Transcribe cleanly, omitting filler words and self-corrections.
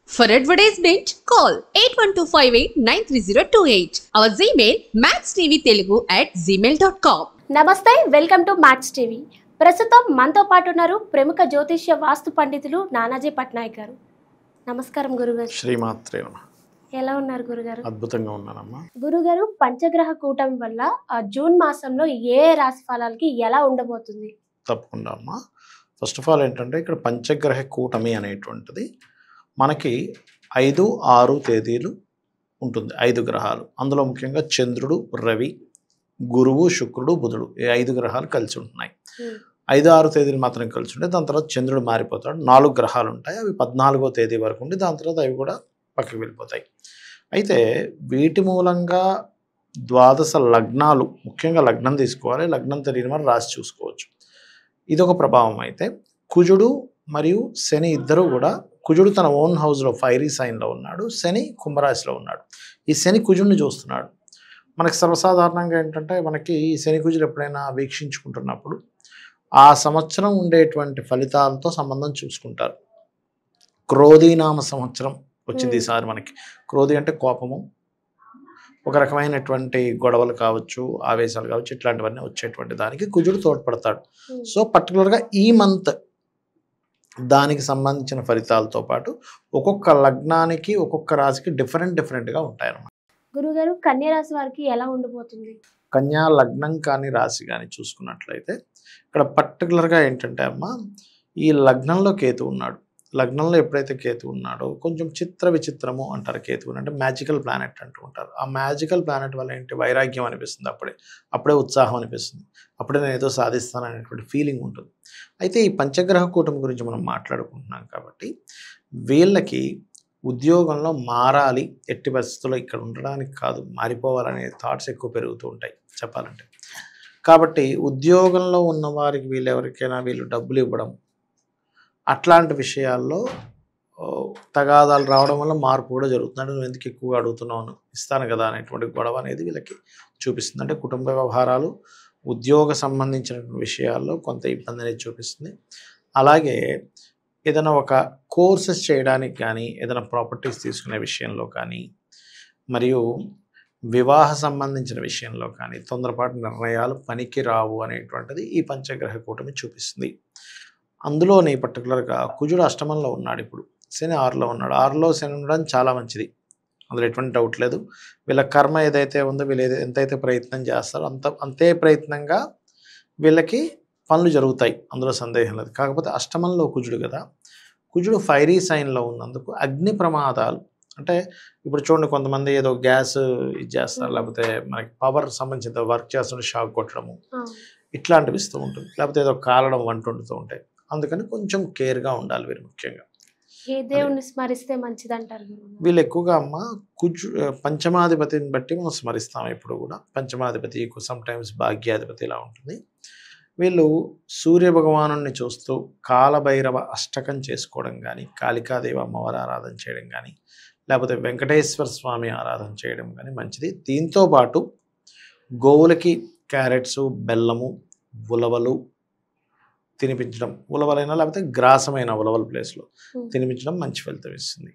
For advertisement, call 8125893028. Our Gmail maxtvtelugu@gmail.com. నమస్తే, welcome to max TV. ప్రస్తుతం మనతో పాటు ఉన్నారు ప్రముఖ జ్యోతిష్య వాస్తు పండితులు నానాజీ పట్నాయక్ గారు. నమస్కారం గురుగారు. శ్రీమాత్రే నమః. ఎలా ఉన్నారు గురుగారు? అద్భుతంగా ఉన్నానమ్మా. గురుగారు, పంచగ్రహ కూటమి వల్ల జూన్ మాసంలో ఏ రాశి ఫలాలకి ఎలా ఉండబోతుంది? తప్పకుండా అమ్మా. ఫస్ట్ ఆఫ్ ఆల్ ఏంటంటే ఇక్కడ పంచగ్రహ కూటమి అనేటువంటిది మనకి 5, 6 తేదీలు ఉంటుంది. 5 గ్రహాలు, అందులో ముఖ్యంగా చంద్రుడు, రవి, గురువు, శుక్రుడు, బుధుడు, ఈ 5 గ్రహాలు కలిసి ఉంటున్నాయి. 5, 6 తేదీలు మాత్రం కలిసి ఉంటాయి. దాని తర్వాత చంద్రుడు మారిపోతాడు. 4 గ్రహాలు ఉంటాయి, అవి 14వ తేదీ వరకు ఉండి దాని తర్వాత అవి కూడా పక్కకి వెళ్ళిపోతాయి. అయితే వీటి మూలంగా ద్వాదశ లగ్నాలు, ముఖ్యంగా లగ్నం తీసుకోవాలి, లగ్నం తెలియని వారు రాసి చూసుకోవచ్చు. ఇదొక ప్రభావం. అయితే కుజుడు మరియు శని ఇద్దరు కూడా, కుజుడు తన ఓన్ హౌస్లో ఫైరీ సైన్లో ఉన్నాడు, శని కుంభరాశిలో ఉన్నాడు. ఈ శని కుజుడిని చూస్తున్నాడు. మనకి సర్వసాధారణంగా ఏంటంటే మనకి ఈ శని కుజుడు ఎప్పుడైనా వీక్షించుకుంటున్నప్పుడు ఆ సంవత్సరం ఉండేటువంటి ఫలితాలతో సంబంధం చూసుకుంటారు. క్రోధీనామ సంవత్సరం వచ్చింది ఈసారి మనకి. క్రోధి అంటే కోపము, ఒక రకమైనటువంటి గొడవలు కావచ్చు, ఆవేశాలు కావచ్చు, ఇట్లాంటివన్నీ వచ్చేటువంటి దానికి కుజుడు తోడ్పడతాడు. సో పర్టికులర్గా ఈ మంత్ దానికి సంబంధించిన ఫలితాలతో పాటు ఒక్కొక్క లగ్నానికి ఒక్కొక్క రాశికి డిఫరెంట్గా ఉంటాయన్నమాట. గురుగారు, కన్యా రాశి వారికి ఎలా ఉండబోతుంది? కన్యా లగ్నం కానీ రాశి కానీ చూసుకున్నట్లయితే ఇక్కడ పర్టికులర్గా ఏంటంటే అమ్మ, ఈ లగ్నంలో కేతు ఉన్నాడు. లగ్నంలో ఎప్పుడైతే కేతు ఉన్నాడో కొంచెం చిత్ర విచిత్రము అంటారు. కేతు అంటే మ్యాజికల్ ప్లానెట్ అంటూ ఉంటారు. ఆ మ్యాజికల్ ప్లానెట్ వల్ల ఏంటి, వైరాగ్యం అనిపిస్తుంది, అప్పుడే ఉత్సాహం అనిపిస్తుంది, అప్పుడే నేను ఏదో సాధిస్తాననేటువంటి ఫీలింగ్ ఉంటుంది. అయితే ఈ పంచగ్రహ కూటమి గురించి మనం మాట్లాడుకుంటున్నాం కాబట్టి వీళ్ళకి ఉద్యోగంలో మారాలి, ఎట్టి పరిస్థితుల్లో ఇక్కడ ఉండడానికి కాదు, మారిపోవాలనే థాట్స్ ఎక్కువ పెరుగుతూ ఉంటాయి చెప్పాలంటే. కాబట్టి ఉద్యోగంలో ఉన్న వారికి వీళ్ళు డబ్బులు ఇవ్వడం, అట్లాంటి విషయాల్లో తగాదాలు రావడం వల్ల మార్పు కూడా జరుగుతుంది. నువ్వు ఎందుకు ఎక్కువగా అడుగుతున్నావు, ఇస్తాను కదా అనేటువంటి గొడవ అనేది వీళ్ళకి చూపిస్తుంది. అంటే కుటుంబ వ్యవహారాలు, ఉద్యోగ సంబంధించిన విషయాల్లో కొంత ఇబ్బంది అనేది చూపిస్తుంది. అలాగే ఏదైనా ఒక కోర్సెస్ చేయడానికి కానీ, ఏదైనా ప్రాపర్టీస్ తీసుకునే విషయంలో కానీ, మరియు వివాహ సంబంధించిన విషయంలో కానీ తొందరపాటు నిర్ణయాలు పనికి రావు అనేటువంటిది ఈ పంచగ్రహ కూటమి చూపిస్తుంది. అందులోని పర్టికులర్గా కుజుడు అష్టమంలో ఉన్నాడు, ఇప్పుడు శని 6లో ఉన్నాడు. 6లో శని ఉండడం చాలా మంచిది, అందులో ఎటువంటి డౌట్ లేదు. వీళ్ళ కర్మ ఏదైతే ఉందో, వీళ్ళు ఎంతైతే ప్రయత్నం చేస్తారో అంతే ప్రయత్నంగా వీళ్ళకి పనులు జరుగుతాయి, అందులో సందేహం లేదు. కాకపోతే అష్టమంలో కుజుడు కదా, కుజుడు ఫైరీ సైన్లో ఉన్నందుకు అగ్ని ప్రమాదాలు, అంటే ఇప్పుడు చూడండి కొంతమంది ఏదో గ్యాస్ ఇది చేస్తారు, లేకపోతే మనకి పవర్ సంబంధించిన వర్క్ చేస్తుంటే షాక్ కొట్టడము, ఇట్లాంటివి ఇస్తూ ఉంటుంది. లేకపోతే ఏదో కాలడం, వంట వండుతూ ఉంటాయి. అందుకని కొంచెం కేర్గా ఉండాలి వీరు. ముఖ్యంగా ఏ దేవుణ్ణి స్మరిస్తే మంచిది అంటారు? వీళ్ళు ఎక్కువగా అమ్మ పంచమాధిపతిని బట్టి మనం స్మరిస్తాం ఎప్పుడు కూడా. పంచమాధిపతి సమ్ టైమ్స్ భాగ్యాధిపతి ఇలా ఉంటుంది. వీళ్ళు సూర్య భగవాను చూస్తూ కాలభైరవ అష్టకం చేసుకోవడం కానీ, కాళికాదేవి అమ్మవారి ఆరాధన చేయడం కానీ, లేకపోతే వెంకటేశ్వర స్వామి ఆరాధన చేయడం కానీ మంచిది. దీంతో పాటు గోవులకి క్యారెట్స్, బెల్లము, ఉలవలు తినిపించడం, ఉలవలైనా లేకపోతే గ్రాసమైన ఉలవల ప్లేస్లో తినిపించడం మంచి ఫలితం ఇస్తుంది.